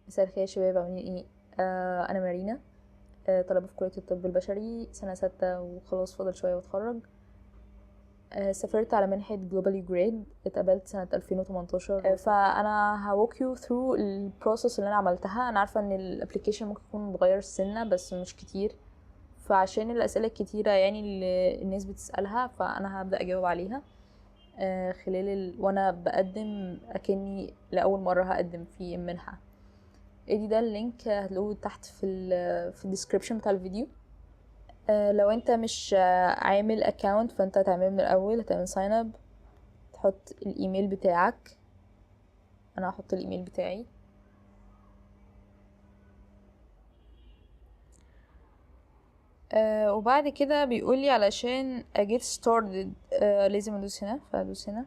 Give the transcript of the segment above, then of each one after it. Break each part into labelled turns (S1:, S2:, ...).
S1: مساء الخير يا شباب، عاملين ايه؟ انا مارينا، طالبة في كلية الطب البشري سنة 6 وخلاص فاضل شوية واتخرج. سافرت على منحة جلوبالي جريد، اتقبلت سنة 2018. فانا هوك يو ثرو البروسس اللي انا عملتها. انا عارفة ان الابليكيشن ممكن يكون متغير سنة بس مش كتير، فعشان الاسئلة الكتيرة يعني اللي الناس بتسألها فانا هبدأ اجاوب عليها وانا بقدم اكني لاول مرة هقدم في المنحة. ادي ده اللينك هتلاقوه تحت في الديسكريبشن بتاع الفيديو. لو انت مش عامل اكاونت فانت هتعمله من الاول، هتعمل ساين اب، تحط الايميل بتاعك. انا هحط الايميل بتاعي. وبعد كده بيقولي علشان get started لازم ادوس هنا، فادوس هنا.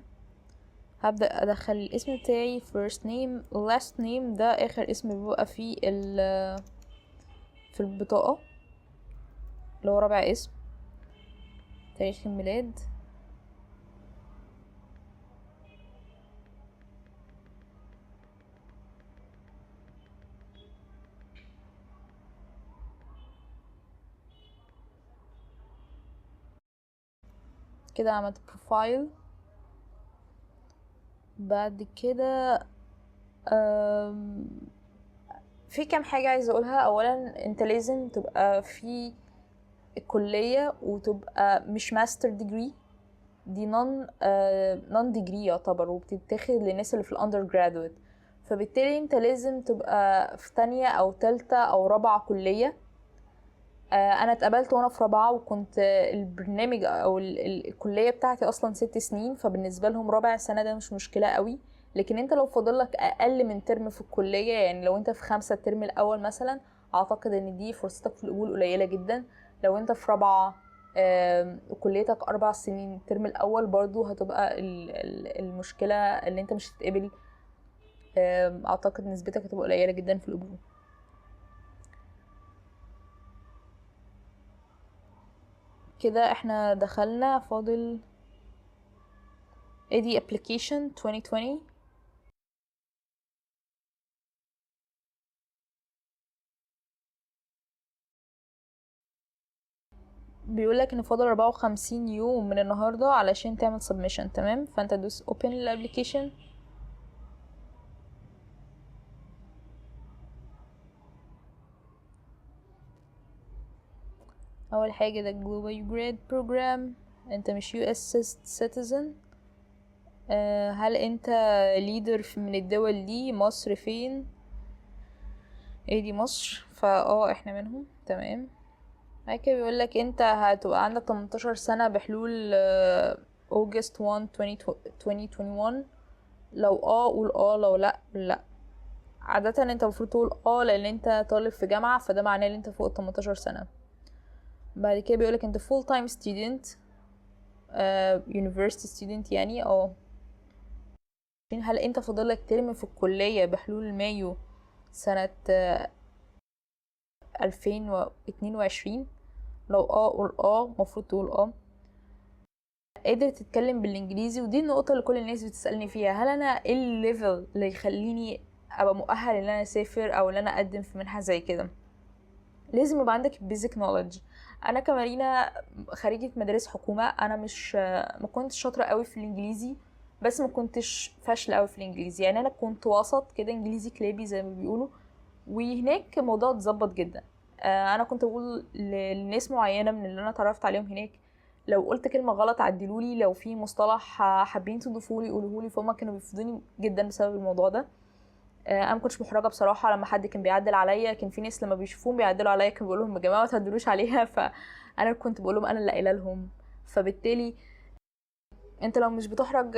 S1: هبدأ ادخل الاسم بتاعي first name last name، ده اخر اسم بيبقى في البطاقة اللي هو رابع اسم. تاريخ الميلاد، كده عملت بروفايل. بعد كده في كام حاجة عايزة اقولها. اولا انت لازم تبقى في الكلية وتبقى مش ماستر ديجري، دي نون ديجري يعتبر، وبتتاخد للناس اللي في الاندر جرادويت. فبالتالي انت لازم تبقى في تانية او تالتة او رابعة كلية. انا اتقبلت وانا في رابعة، وكنت البرنامج او الكلية بتاعتي اصلا 6 سنين، فبالنسبة لهم رابع سنة ده مش مشكلة قوي. لكن انت لو فاضلك اقل من ترم في الكلية، يعني لو انت في 5 الترم الاول مثلا، اعتقد ان دي فرصتك في القبول قليلة جدا. لو انت في رابعة كليتك 4 سنين، الترم الاول برضو هتبقى المشكلة اللي انت مش هتتقبل. اعتقد نسبتك هتبقى قليلة جدا في القبول. كده احنا دخلنا، فاضل ادي application 2020. بيقولك ان فاضل 54 يوم من النهاردة علشان تعمل submission. تمام، فانت دوس open الابليكيشن. اول حاجة ده global grade program. انت مش US citizen. هل انت leader من الدول دي؟ مصر فين؟ ايه دي مصر، احنا منهم. تمام. بعد كده بيقولك انت هتبقى عندك 18 سنة بحلول August 1 2021. لو قول لو لا. عادة انت المفروض تقول لان انت طالب في جامعة، فده معناه ان انت فوق 18 سنة. بعد كده بيقولك انت full time student، university student يعني. هل انت فاضلك ترم في الكلية بحلول مايو سنة 2022؟ لو قول مفروض تقول قادر تتكلم بالانجليزي. ودي النقطة اللي كل الناس بتسألني فيها، هل انا ايه الليفل اللي يخليني ابقى مؤهل ان انا اسافر او ان انا اقدم في منحة زي كده؟ لازم يبقى عندك basic knowledge. انا كمارينا خريجة مدارس حكومة، انا مش ما كنتش شاطرة قوي في الانجليزي، بس ما كنتش فاشلة قوي في الانجليزي. يعني انا كنت وسط كده، انجليزي كلابي زي ما بيقولوا، وهناك الموضوع اتظبط جدا. انا كنت بقول لناس معينة من اللي انا اتعرفت عليهم هناك، لو قلت كلمة غلط عدلولي، لو في مصطلح حابين تضيفولي قولوهولي. فهم كانوا بيفيدوني جدا بسبب الموضوع ده. انا ما كنتش محرجه بصراحه لما حد كان بيعدل عليا. كان في ناس لما بيشوفوهم بيعدلوا عليا كانوا بيقولوا لهم يا جماعه ما تهدلوش عليها، فانا كنت بقول لهم انا اللي قايله لهم. فبالتالي انت لو مش بتحرج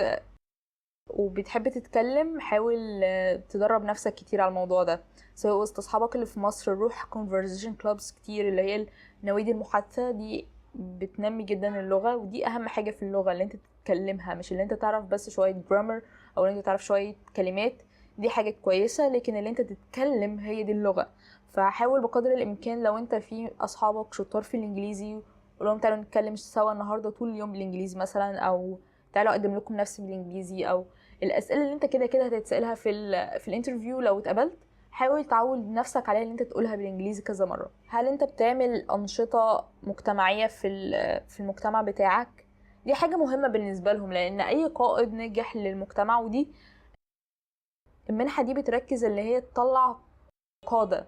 S1: وبتحب تتكلم، حاول تدرب نفسك كتير على الموضوع ده، سواء وسط اصحابك اللي في مصر. روح conversation clubs كتير، اللي هي النوادي المحادثه دي، بتنمي جدا اللغه. ودي اهم حاجه في اللغه، اللي انت تتكلمها، مش اللي انت تعرف بس شويه جرامر او اللي انت تعرف شويه كلمات. دي حاجه كويسه، لكن اللي انت تتكلم هي دي اللغه. فحاول بقدر الامكان لو انت في اصحابك شطار في الانجليزي، قولهم تعالوا نتكلم سوا النهارده طول اليوم بالانجليزي مثلا، او تعالوا اقدم لكم نفسي بالانجليزي. او الاسئله اللي انت كده كده هتتسالها في الانترفيو لو اتقبلت، حاول تعود نفسك عليها ان انت تقولها بالانجليزي كذا مرة. هل انت بتعمل انشطة مجتمعية في المجتمع بتاعك؟ دي حاجة مهمة بالنسبة لهم، لان اي قائد ناجح للمجتمع، ودي المنحة دي بتركز اللي هي تطلع قادة.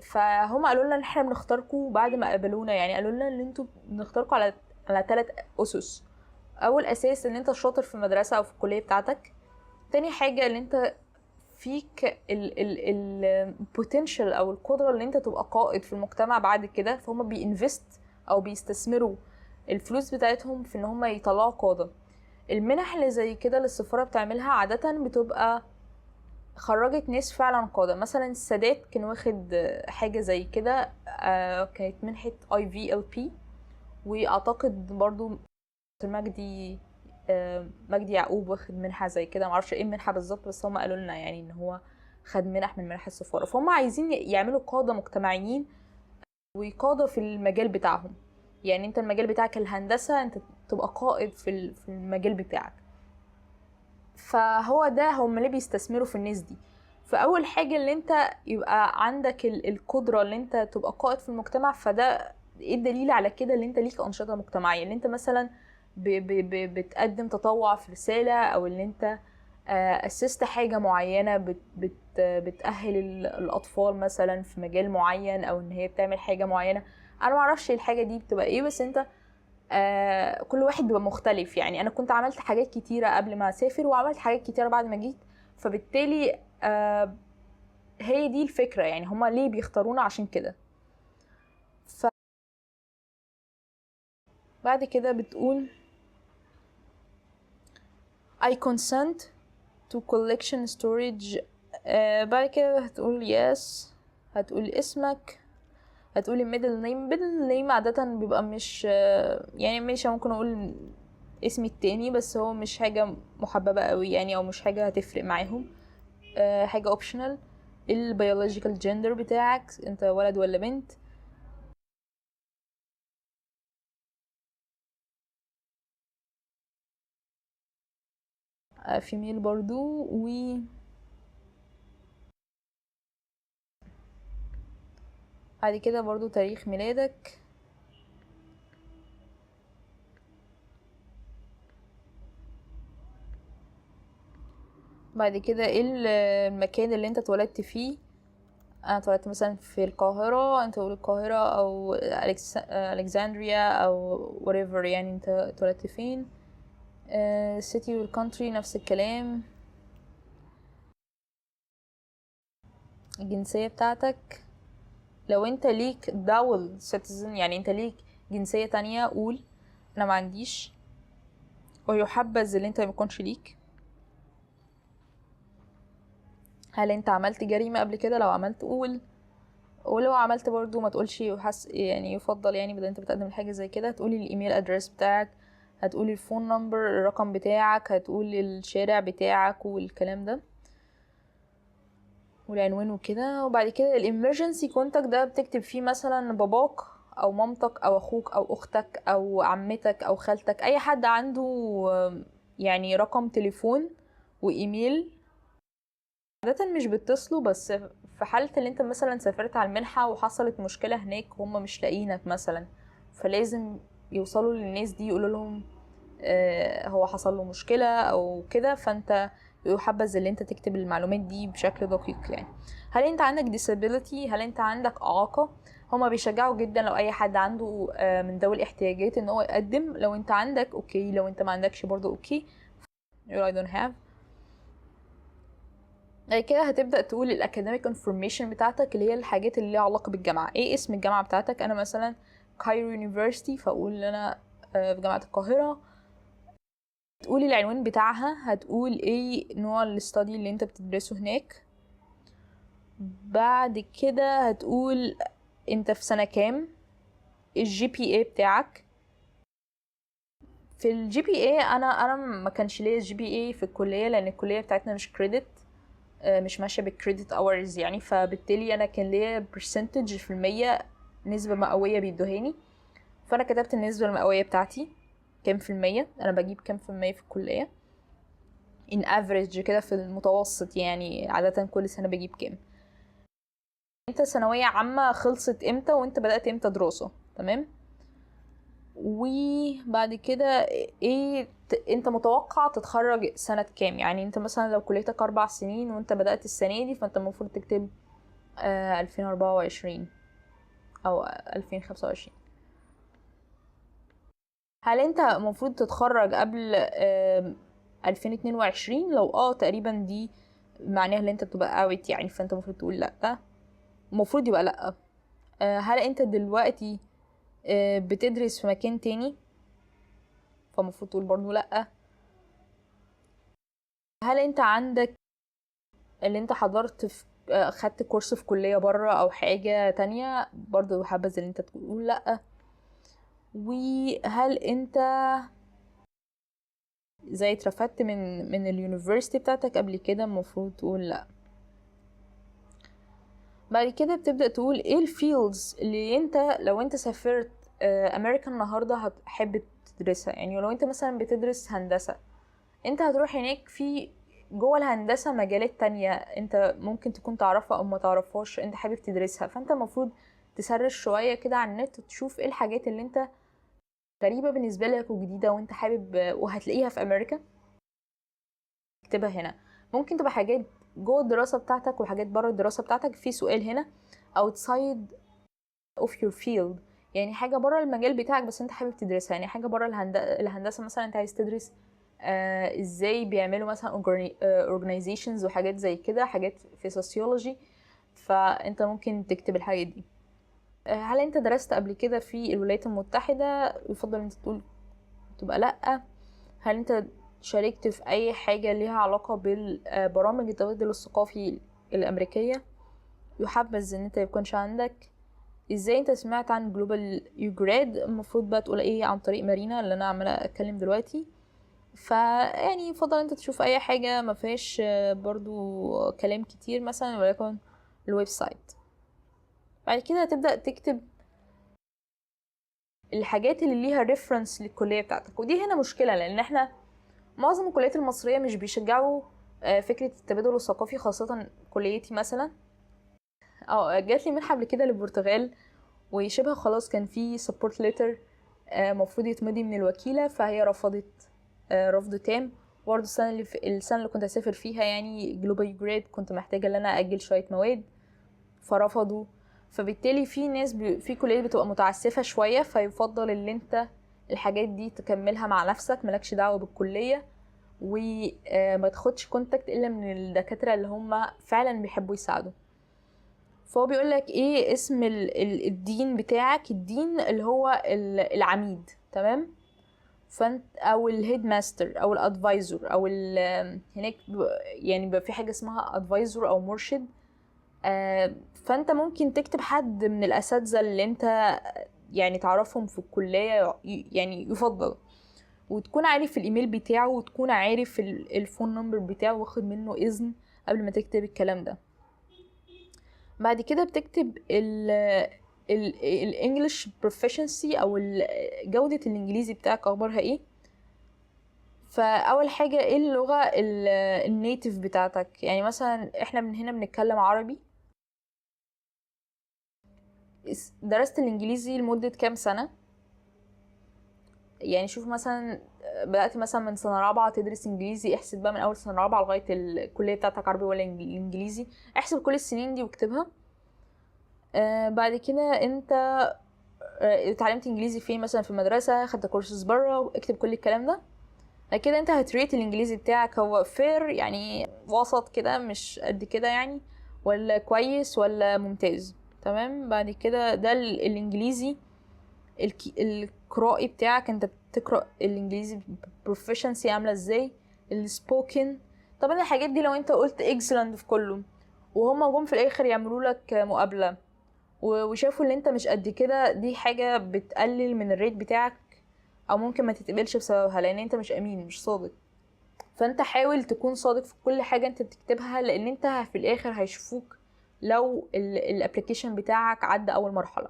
S1: فهم قالوا لنا ان احنا بنختاركم بعد ما قابلونا، يعني قالوا لنا ان انتوا بنختاركم على 3 اسس. اول اساس ان انت شاطر في المدرسة او في الكلية بتاعتك. تاني حاجة ان انت فيك البوتنشال او القدرة ان انت تبقى قائد في المجتمع بعد كده، فهم بينفست او بيستثمروا الفلوس بتاعتهم في ان هم يطلعوا قادة. المنح اللي زي كده اللي السفارة بتعملها عادة بتبقى خرجت ناس فعلا قادة. مثلا السادات كان واخد حاجة زي كده، كانت منحة IVLP. واعتقد برضو مجدي مجدي يعقوب واخد منحة زي كده، معرفش ايه المنحة بالظبط، بس هم قالوا لنا يعني ان هو خد منح من منح السفارة. فهم عايزين يعملوا قادة مجتمعيين وقادة في المجال بتاعهم. يعني انت المجال بتاعك الهندسة، انت تبقى قائد في المجال بتاعك. فهو ده هم اللي بيستثمروا في الناس دي. فاول حاجة اللي انت يبقى عندك القدرة اللي انت تبقى قائد في المجتمع. فده ايه الدليل على كده؟ اللي انت ليك انشطة مجتمعية، اللي انت مثلا بتقدم تطوع في رسالة، او اللي انت اسست حاجة معينة بتأهل الأطفال مثلا في مجال معين، أو إن هي بتعمل حاجة معينة. أنا معرفش الحاجة دي بتبقى إيه، بس أنت كل واحد بيبقى مختلف. يعني أنا كنت عملت حاجات كتيرة قبل ما أسافر، وعملت حاجات كتيرة بعد ما جيت. فبالتالي هي دي الفكرة، يعني هما ليه بيختارونا عشان كده. بعد كده بتقول I consent to collection storage. بعد كده هتقول yes، هتقول اسمك، هتقولي middle name عادة بيبقى مش يعني ماشي، ممكن اقول اسمي التاني، بس هو مش حاجة محببة قوي يعني، او مش حاجة هتفرق معاهم. حاجة optional. البيولوجيكال جندر بتاعك، انت ولد ولا بنت. female برضو. بعد كده برضو تاريخ ميلادك. بعد كده ايه المكان اللي انت اتولدت فيه. انا اتولدت مثلا في القاهرة، انت تقول القاهرة، او الكسندريا، او whatever، يعني انت اتولدت فين. city والكونتري نفس الكلام. الجنسية بتاعتك، لو انت ليك دول citizen، يعني انت ليك جنسية تانية، قول انا ما عنديش، ويحبذ اللي انت ما يكونش ليك. هل انت عملت جريمة قبل كده؟ لو عملت قول. ولو عملت برضو ما تقولش يعني يفضل، يعني بدل انت بتقدم حاجة زي كده هتقولي الايميل ادرس بتاعك، هتقولي الفون نمبر الرقم بتاعك، هتقولي الشارع بتاعك والكلام ده والعنوان وكده. وبعد كده الامرجنسي كونتاكت ده بتكتب فيه مثلا باباك او مامتك او اخوك او اختك او عمتك او خالتك، اي حد عنده يعني رقم تليفون وايميل. عادة مش بيتصلوا، بس في حالة اللي انت مثلا سافرت على المنحة وحصلت مشكلة هناك وهم مش لاقيينك مثلا، فلازم يوصلوا للناس دي يقولوا لهم هو حصل له مشكلة او كده. فانت يحبذ اللي انت تكتب المعلومات دي بشكل دقيق. يعني هل انت عندك disability؟ هل انت عندك اعاقة؟ هما بيشجعوا جدا لو اي حد عنده من ذوي الاحتياجات ان هو يقدم. لو انت عندك اوكي، لو انت ما عندكش برضو اوكي. I don't have. بعد كده هتبدأ تقول الاكاديميك انفورميشن بتاعتك، اللي هي الحاجات اللي ليها علاقة بالجامعة. ايه اسم الجامعة بتاعتك؟ انا مثلا كايرو يونيفرسيتي، فاقول انا في جامعة القاهرة. تقولي العنوان بتاعها، هتقول ايه نوع الاستادي اللي انت بتدرسه هناك. بعد كده هتقول انت في سنة كام، الجي بي اي بتاعك. في الجي بي اي انا ما كانش ليا جي بي اي في الكلية، لان الكلية بتاعتنا مش كريدت، مش ماشيه بالكريدت اورز يعني. فبالتالي انا كان ليا برسنتج في المية نسبه مئويه بيدوهاني. فانا كتبت النسبه المئويه بتاعتي كام في المية، انا بجيب كام في المية في الكليه. in average كده في المتوسط، يعني عادة كل سنة بجيب كام. انت ثانوية عامة خلصت امتى وانت بدأت امتى دراسة؟ تمام. وبعد كده ايه انت متوقع تتخرج سنة كام؟ يعني انت مثلا لو كليتك 4 سنين وانت بدأت السنة دي، فانت المفروض تكتب 2024 او 2025. هل انت المفروض تتخرج قبل 2022؟ لو تقريبا دي معناها ان انت تبقى اوت يعني، فانت المفروض تقول لا، المفروض يبقى لا. هل انت دلوقتي بتدرس في مكان تاني؟ فالمفروض تقول برضو لا. هل انت عندك اللي انت حضرت في خدت كورس في كلية بره او حاجة تانية؟ برضو حابة ان انت تقول لا. وهل انت زي اترفدت من اليونيفرسيتي بتاعتك قبل كده؟ المفروض تقول لا. بعد كده بتبدأ تقول ايه الفيلدز اللي انت لو انت سافرت امريكا النهاردة هتحب تدرسها. يعني لو انت مثلا بتدرس هندسة، انت هتروح هناك في جوه الهندسة مجالات تانية انت ممكن تكون تعرفها او ما تعرفهاش، انت حابب تدرسها. فانت المفروض تسرش شوية كده على النت وتشوف ايه الحاجات اللي انت غريبة بالنسبة لك وجديدة وانت حابب وهتلاقيها في امريكا، اكتبها هنا. ممكن تبقى حاجات جوه الدراسة بتاعتك وحاجات بره الدراسة بتاعتك. في سؤال هنا outside of your field، يعني حاجة بره المجال بتاعك بس انت حابب تدرسها. يعني حاجة بره الهندسة مثلا انت عايز تدرس ازاي بيعملوا مثلا organizations وحاجات زي كده، حاجات في sociology، فانت ممكن تكتب الحاجات دي. هل انت درست قبل كده في الولايات المتحدة؟ يفضل انت تقول تبقى لأ. هل انت شاركت في اي حاجة ليها علاقة بالبرامج التبادل الثقافي الامريكية؟ يحبذ ان انت يكونش عندك. ازاي انت سمعت عن جلوبال يوجراد؟ المفروض بقى تقول ايه عن طريق مارينا اللي انا عمالة اتكلم دلوقتي. فيعني يفضل انت تشوف اي حاجة ما فيهاش برضو كلام كتير، مثلا وليكن الويب سايت. بعد كده هتبدأ تكتب الحاجات اللي ليها ريفرنس للكلية بتاعتك. ودي هنا مشكلة، لان احنا معظم الكليات المصرية مش بيشجعوا فكرة التبادل الثقافي، خاصة كليتي مثلا. جات لي منحة قبل كده للبرتغال، وشبه خلاص كان في سبورت ليتر مفروض يتمضي من الوكيلة، فهي رفضت رفض تام. برضه السنة اللي كنت هسافر فيها يعني جلوبال جريد كنت محتاجة ان انا اجل شوية مواد، فرفضوا. فبالتالي في ناس في كليات بتبقى متعسفة شوية، فيفضل ان انت الحاجات دي تكملها مع نفسك، ملكش دعوة بالكلية، وما تاخدش كونتاكت الا من الدكاترة اللي هم فعلا بيحبوا يساعدوا. فهو بيقول لك ايه اسم الدين بتاعك. الدين اللي هو العميد، تمام. فانت او الهيد ماستر او الادفايزر او هناك يعني بيبقى في حاجه اسمها ادفايزر او مرشد. فانت ممكن تكتب حد من الاساتذه اللي انت يعني تعرفهم في الكليه، يعني يفضل، وتكون عارف الايميل بتاعه وتكون عارف الفون نمبر بتاعه واخد منه اذن قبل ما تكتب الكلام ده. بعد كده بتكتب الانجليش proficiency او جودة الانجليزي بتاعك اخبارها ايه. فاول حاجة ايه اللغة النيتيف بتاعتك. يعني مثلا احنا من هنا بنتكلم عربي، درست الانجليزي لمدة كام سنة؟ يعني شوف مثلا بدأت مثلا من سنة رابعة تدرس انجليزي، احسب بقى من اول سنة رابعة لغاية الكلية بتاعتك عربي ولا انجليزي، احسب كل السنين دي واكتبها. بعد كده انت اتعلمت انجليزي فين؟ مثلا في المدرسه، خدت كورسز بره، اكتب كل الكلام ده. بعد كده انت هتريت الانجليزي بتاعك، هو فير يعني وسط كده مش قد كده يعني، ولا كويس ولا ممتاز، تمام. بعد كده ده الانجليزي القرائي بتاعك، انت بتقرا الانجليزي بروفيشنسي عامله ازاي. السبوكن طبعا الحاجات دي لو انت قلت اكسلنت في كله وهما جم في الاخر يعملوا لك مقابله وشافوا ان انت مش قد كده، دي حاجة بتقلل من الريت بتاعك او ممكن ما تتقبلش بسببها، لان انت مش امين مش صادق. فانت حاول تكون صادق في كل حاجة انت بتكتبها، لان انت في الاخر هيشوفوك لو الابليكيشن بتاعك عدى اول مرحلة.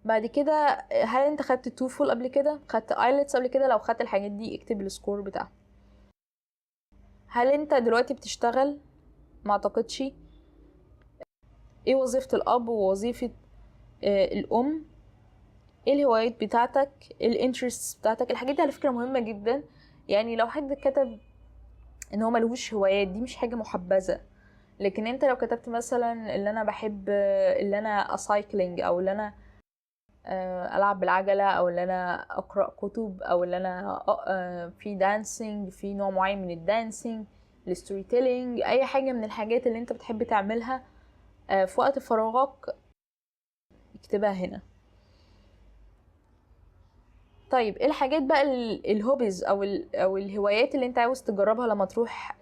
S1: بعد كده هل انت خدت توفل قبل كده؟ خدت ايلتس قبل كده؟ لو خدت الحاجات دي اكتب السكور بتاعها. هل انت دلوقتي بتشتغل؟ ما اعتقدش. ايه وظيفة الاب ووظيفة الام؟ ايه الهوايات بتاعتك؟ ايه الانترستس بتاعتك؟ الحاجات دي على فكرة مهمة جدا. يعني لو حد كتب ان هو ملهوش هوايات، دي مش حاجة محبذة. لكن انت لو كتبت مثلا اللي انا بحب اللي انا اسايكلينج، او اللي انا العب بالعجلة، او اللي انا اقرأ كتب، او اللي انا في دانسينج، في نوع معين من الدانسينج، الستوري تيلينج، اي حاجة من الحاجات اللي انت بتحب تعملها في وقت فراغك، اكتبها هنا. طيب ايه الحاجات بقى الهوبيز او الهوايات اللي انت عاوز تجربها لما تروح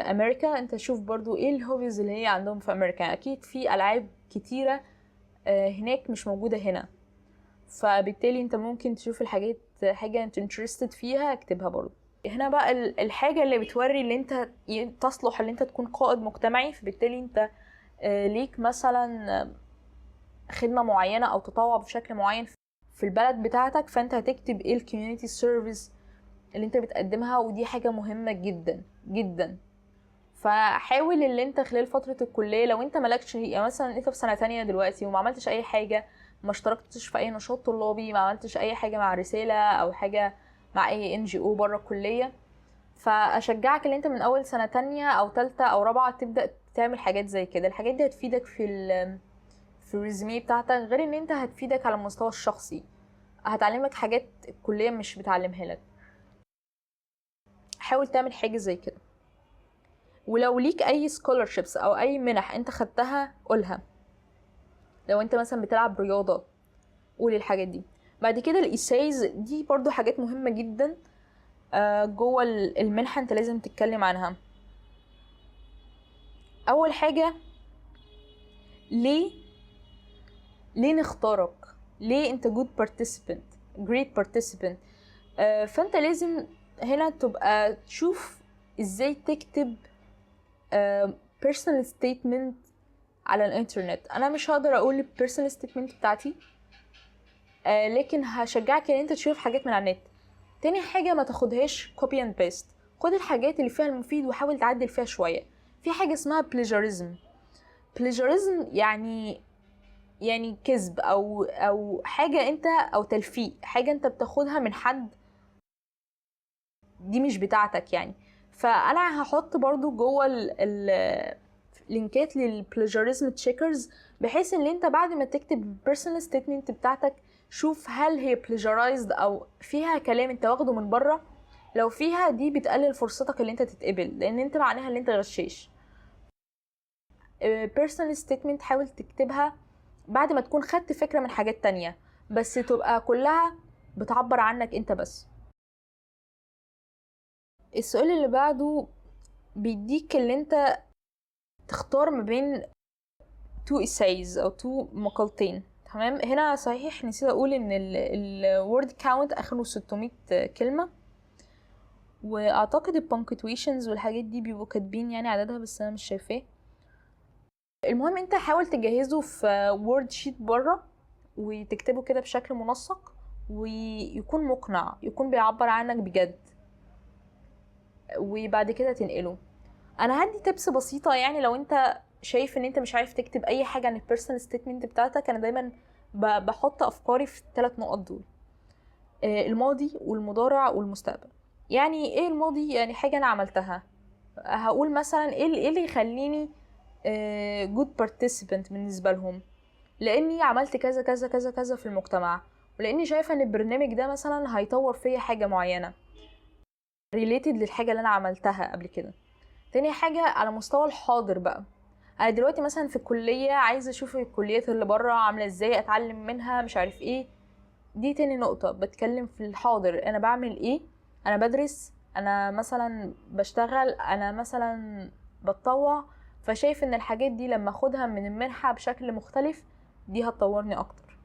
S1: امريكا؟ انت شوف برضو ايه الهوبيز اللي هي عندهم في امريكا. اكيد في العاب كتيرة هناك مش موجودة هنا، فبالتالي انت ممكن تشوف الحاجات، حاجة انت interested فيها اكتبها برضو هنا. بقى الحاجة اللي بتوري اللي انت تصلح اللي انت تكون قائد مجتمعي، فبالتالي انت ليك مثلا خدمة معينة او تطوع بشكل معين في البلد بتاعتك، فانت هتكتب ايه الكوميونيتي سيرفيس اللي انت بتقدمها، ودي حاجة مهمة جدا جدا. فحاول اللي انت خلال فترة الكلية، لو انت مالكش، يعني مثلا انت في سنة تانية دلوقتي وما عملتش اي حاجة، ما اشتركتش في اي نشاط طلابي، ما عملتش اي حاجة مع رسالة او حاجة مع اي NGO بره الكلية، فاشجعك اللي انت من اول سنة تانية او تالتة او رابعة تبدأ تعمل حاجات زي كده. الحاجات دي هتفيدك في الريزوميه بتاعتك، غير ان انت هتفيدك على المستوى الشخصي، هتعلمك حاجات الكلية مش بتعلمها لك. حاول تعمل حاجة زي كده. ولو ليك اي scholarships او اي منح انت خدتها قولها. لو انت مثلا بتلعب رياضة قول الحاجات دي. بعد كده الايسايز دي برضو حاجات مهمة جدا جوه المنحة انت لازم تتكلم عنها. اول حاجة، ليه نختارك؟ ليه انت good participant great participant؟ فانت لازم هنا تبقى تشوف ازاي تكتب personal statement على الانترنت. انا مش هقدر اقول البيرسونال ستيتمنت بتاعتي، لكن هشجعك ان انت تشوف حاجات من على النت. تاني حاجة، ما تاخدهاش copy and paste، خد الحاجات اللي فيها المفيد وحاول تعدل فيها شوية. في حاجة اسمها plagiarism يعني كذب او حاجة انت، او تلفيق حاجة انت بتاخدها من حد دي مش بتاعتك يعني. فانا هحط برضو جوه لينكات للبلاجاريزم تشيكرز، بحيث ان انت بعد ما تكتب البيرسونال ستيتمنت بتاعتك شوف هل هي بلاجرايزد او فيها كلام انت واخده من بره. لو فيها، دي بتقلل فرصتك اللي انت تتقبل، لان انت معناها اللي انت غشاش. بيرسونال ستيتمنت حاول تكتبها بعد ما تكون خدت فكرة من حاجات تانية، بس تبقى كلها بتعبر عنك انت بس. السؤال اللي بعده بيديك اللي انت تختار ما بين تو essays او تو مقالتين. تمام. هنا صحيح نسيت اقول ان الورد كاونت اخره 600 كلمة، واعتقد البنكتويشنز والحاجات دي بيبقوا كاتبين يعني عددها، بس انا مش شايفاه. المهم انت حاول تجهزه في وورد شيت بره، وتكتبه كده بشكل منسق، ويكون مقنع، يكون بيعبر عنك بجد، وبعد كده تنقله. انا هدي تبس بسيطة، يعني لو انت شايف ان انت مش عارف تكتب اي حاجة عن البيرسونال ستيتمنت بتاعتك، انا دايما بحط افكاري في الثلاث نقط دول: الماضي والمضارع والمستقبل. يعني ايه الماضي؟ يعني حاجة انا عملتها، هقول مثلا ايه اللي يخليني good participant بالنسبة لهم، لاني عملت كذا كذا كذا كذا في المجتمع، ولاني شايفة ان البرنامج ده مثلا هيطور فيا حاجة معينة related للحاجة اللي انا عملتها قبل كده. تاني حاجة، على مستوى الحاضر بقى، انا دلوقتي مثلا في الكلية عايزة اشوف الكليات اللي بره عاملة ازاي، اتعلم منها مش عارف ايه. دي تاني نقطة، بتكلم في الحاضر، انا بعمل ايه، انا بدرس، انا مثلا بشتغل، انا مثلا بتطوع. فشايف ان الحاجات دي لما اخدها من المنحة بشكل مختلف دي هتطورني اكتر.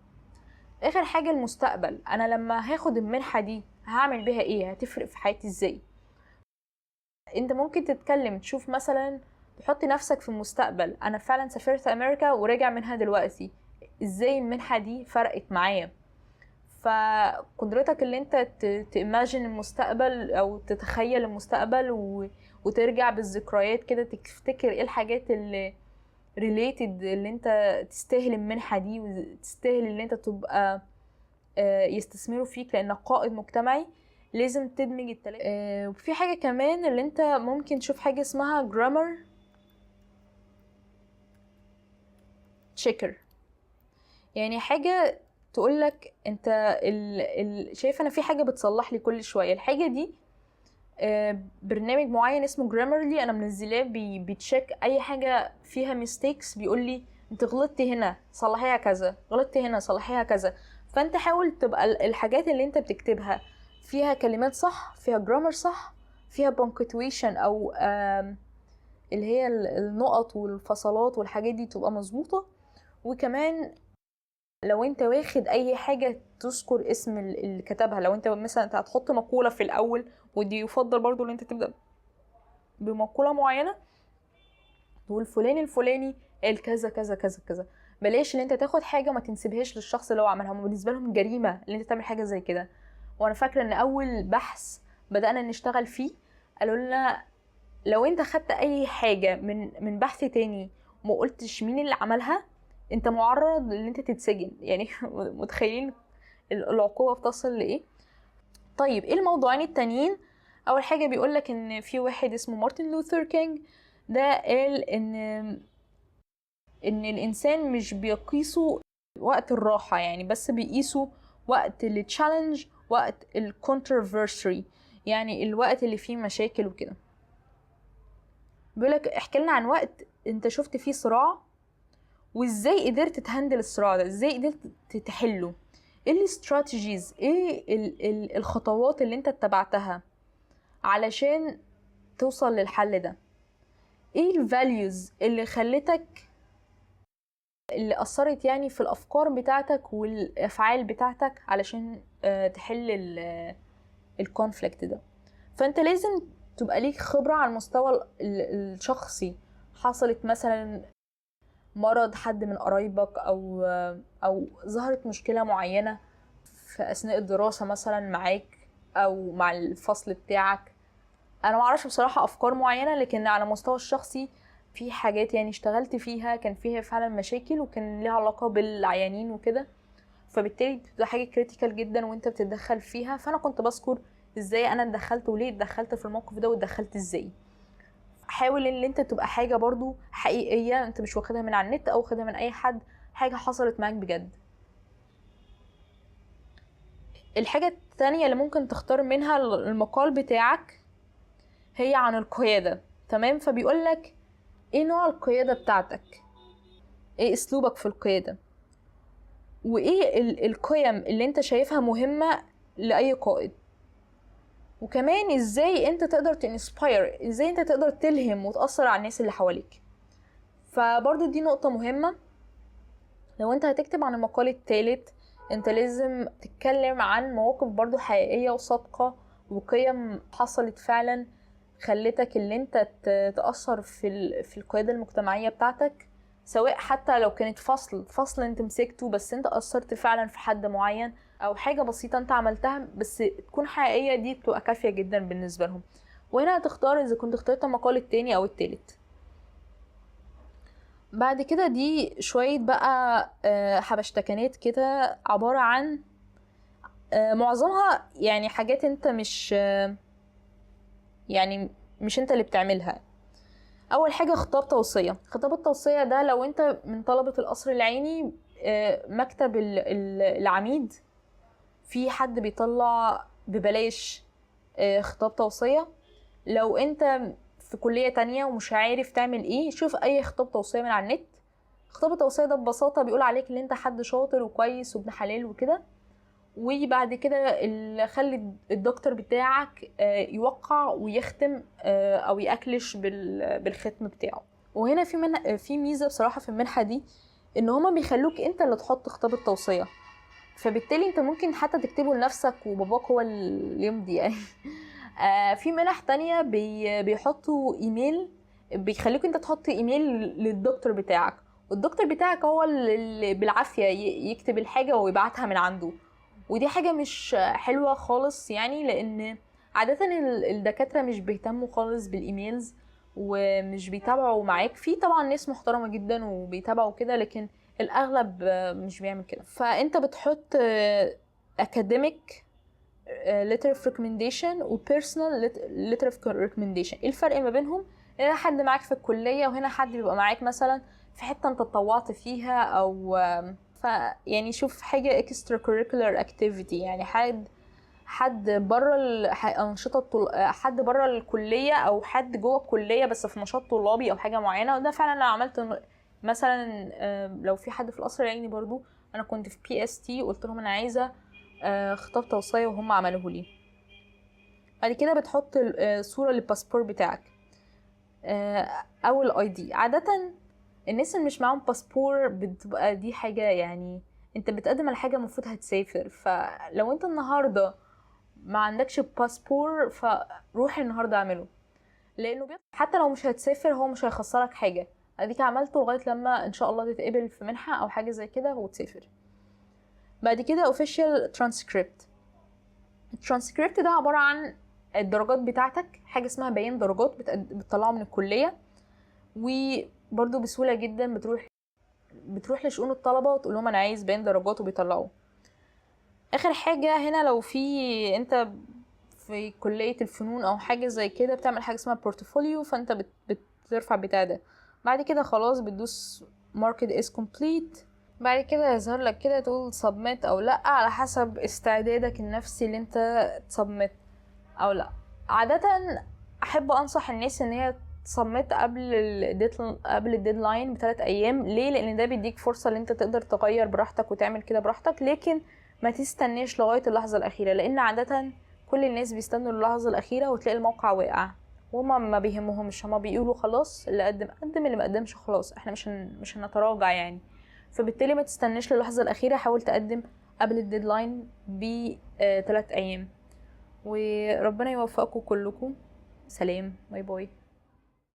S1: اخر حاجة المستقبل، انا لما هاخد المنحة دي هعمل بيها ايه، هتفرق في حياتي ازاي. انت ممكن تتكلم تشوف مثلا، تحط نفسك في المستقبل، انا فعلا سافرت امريكا وراجع منها دلوقتي، ازاي المنحة دي فرقت معايا. فقدرتك اللي انت تimagine المستقبل او تتخيل المستقبل وترجع بالذكريات كده تفتكر ايه الحاجات اللي related اللي انت تستاهل المنحة دي وتستاهل اللي انت تبقى يستثمروا فيك لانك قائد مجتمعي. لازم تدمج التلاتة. وفي حاجة كمان اللي انت ممكن تشوف حاجة اسمها grammar checker، يعني حاجة تقولك انت شايف انا في حاجة بتصلح لي كل شوية. الحاجة دي برنامج معين اسمه جرامرلي انا منزلاه بيتشيك اي حاجة فيها ميستيكس، بيقول لي انت غلطتي هنا صلحيها كذا، غلطتي هنا صلحيها كذا. فانت حاول تبقى الحاجات اللي انت بتكتبها فيها كلمات صح، فيها جرامر صح، فيها punctuation او اللي هي النقط والفصلات والحاجات دي تبقى مظبوطة. وكمان لو انت واخد اي حاجة تذكر اسم اللي كتبها، لو انت مثلا انت هتحط مقولة في الاول، ودي يفضل برضو ان انت تبدأ بمقولة معينة تقول فلان الفلاني قال كذا كذا كذا كذا. بلاش ان انت تاخد حاجة ما تنسبهاش للشخص اللي هو عملها، بالنسبة لهم جريمة ان انت تعمل حاجة زي كده. وانا فاكرة ان اول بحث بدأنا نشتغل فيه قالوا لنا لو انت خدت اي حاجة من بحث تاني وما قلتش مين اللي عملها انت معرض ان انت تتسجن. يعني متخيلين العقوبة بتصل لايه؟ طيب ايه الموضوعين التانيين؟ اول حاجة بيقولك ان في واحد اسمه مارتن لوثر كينج، ده قال ان الانسان مش بيقيسوا وقت الراحة يعني، بس بيقيسوا وقت التشالنج، وقت الكونتروفيرسي، يعني الوقت اللي فيه مشاكل وكده. بيقولك احكي لنا عن وقت انت شفت فيه صراع وازاي قدرت تهندل الصراع ده، ازاي قدرت تحله، ايه الاستراتيجيز، ايه الخطوات اللي انت اتبعتها علشان توصل للحل ده، ايه الفاليوز اللي خلتك، اللي اثرت يعني في الافكار بتاعتك والافعال بتاعتك علشان تحل الكونفليكت ده. فانت لازم تبقى ليك خبرة على المستوى الشخصي. حصلت مثلا مرض حد من قرايبك او ظهرت مشكلة معينة في اثناء الدراسة مثلا معاك او مع الفصل بتاعك. انا معرفش بصراحة افكار معينة، لكن على مستوى الشخصي في حاجات يعني اشتغلت فيها كان فيها فعلا مشاكل وكان ليها علاقة بالعيانين وكده، فبالتالي بتبقى حاجة كريتيكال جدا وانت بتتدخل فيها. فانا كنت بذكر ازاي انا اتدخلت وليه اتدخلت في الموقف ده واتدخلت ازاي. حاول ان انت تبقى حاجة برضو حقيقية، انت مش واخدها من على النت او واخدها من اي حد، حاجة حصلت معاك بجد. الحاجة التانية اللي ممكن تختار منها المقال بتاعك هي عن القيادة. تمام، فبيقولك ايه نوع القيادة بتاعتك، ايه اسلوبك في القيادة، وايه القيم اللي انت شايفها مهمة لأي قائد، وكمان ازاي انت تقدر تنسباير، ازاي انت تقدر تلهم وتأثر على الناس اللي حواليك. فبرضو دي نقطة مهمة. لو انت هتكتب عن المقال الثالث انت لازم تتكلم عن مواقف برضو حقيقية وصادقة وقيم حصلت فعلا خلتك اللي انت تأثر في القيادة المجتمعية بتاعتك، سواء حتى لو كانت فصل انت مسكته بس انت أثرت فعلا في حد معين، او حاجة بسيطة انت عملتها بس تكون حقيقية، دي بتبقى كافية جدا بالنسبة لهم. وهنا هتختار اذا كنت اخترت المقال التاني او التالت. بعد كده دي شوية بقى حبشتكنات كده عبارة عن معظمها يعني حاجات انت مش يعني مش انت اللي بتعملها. اول حاجة خطاب توصية. خطاب التوصية ده لو انت من طلبة القصر العيني، مكتب العميد في حد بيطلع ببلاش خطاب توصية. لو انت في كلية تانية ومش عارف تعمل ايه، شوف اي خطاب توصية من على النت. خطاب التوصية ده ببساطة بيقول عليك ان انت حد شاطر وكويس وابن حلال وكده، وبعد كده خلي الدكتور بتاعك يوقع ويختم او يأكلش بالختم بتاعه. وهنا في ميزة بصراحة في المنحة دي، ان هما بيخلوك انت اللي تحط خطاب التوصية، فبالتالي انت ممكن حتى تكتبه لنفسك وباباك هو اللي يمضي يعني. في منح تانية بيحطوا ايميل، بيخليك انت تحط ايميل للدكتور بتاعك، والدكتور بتاعك هو اللي بالعافية يكتب الحاجة ويبعتها من عنده. ودي حاجة مش حلوة خالص يعني، لان عادة الدكاترة مش بيهتموا خالص بالايميلز ومش بيتابعوا معاك. في طبعا ناس محترمة جدا وبيتابعوا كده، لكن الاغلب مش بيعمل كده. فانت بتحط academic letter of recommendation و personal letter of recommendation. ايه الفرق ما بينهم؟ هنا حد معاك في الكلية، وهنا حد بيبقى معاك مثلا في حتة انت اتطوعت فيها، او يعني شوف حاجة extra curricular activity، يعني حد بره الانشطه حد بره الكليه، او حد جوه الكليه بس في نشاط طلابي او حاجه معينه. وده فعلا انا عملت مثلا لو في حد في القصر العيني برضو، انا كنت في PST وقلت لهم انا عايزه خطاب توصيه وهم عملوه لي. بعد كده بتحط صوره للباسبور بتاعك او الاي. عاده الناس اللي مش معاهم باسبور بتبقى دي حاجه، يعني انت بتقدم على حاجه المفروض هتسافر. فلو انت النهارده ما عندكش باسبور فروح النهارده اعمله، لانه حتى لو مش هتسافر هو مش هيخسرك حاجه. اديك عملته لغايه لما ان شاء الله تتقبل في منحه او حاجه زي كده وتسافر. بعد كده official transcript. الترانسكريبت ده عباره عن الدرجات بتاعتك، حاجه اسمها بيان درجات بتطلعه من الكليه، وبرده بسهوله جدا بتروح لشؤون الطلبه وتقول لهم انا عايز بيان درجات وبيطلعوه. اخر حاجه هنا، لو في انت في كلية الفنون او حاجة زي كده بتعمل حاجة اسمها بورتفوليو، فانت بترفع بتاع ده. بعد كده خلاص بتدوس market is complete. بعد كده يظهر لك كده تقول submit او لا، على حسب استعدادك النفسي اللي انت submit او لا. عادة احب انصح الناس ان هي submit قبل الديدلاين ب3 ايام. ليه؟ لان ده بيديك فرصة ان انت تقدر تغير براحتك وتعمل كده براحتك، لكن ما تستنيش لغاية اللحظة الاخيرة، لان عادة كل الناس بيستنوا اللحظة الأخيرة وتلاقي الموقع واقع، وهما ما بيهمهمش. هما بيقولوا خلاص اللي قدم اللي ما قدمش خلاص، احنا مش هنتراجع يعني. فبالتالي ما تستناش للحظة الأخيرة، حاول تقدم قبل الديدلاين ب3 أيام. وربنا يوفقكم كلكم. سلام، باي باي.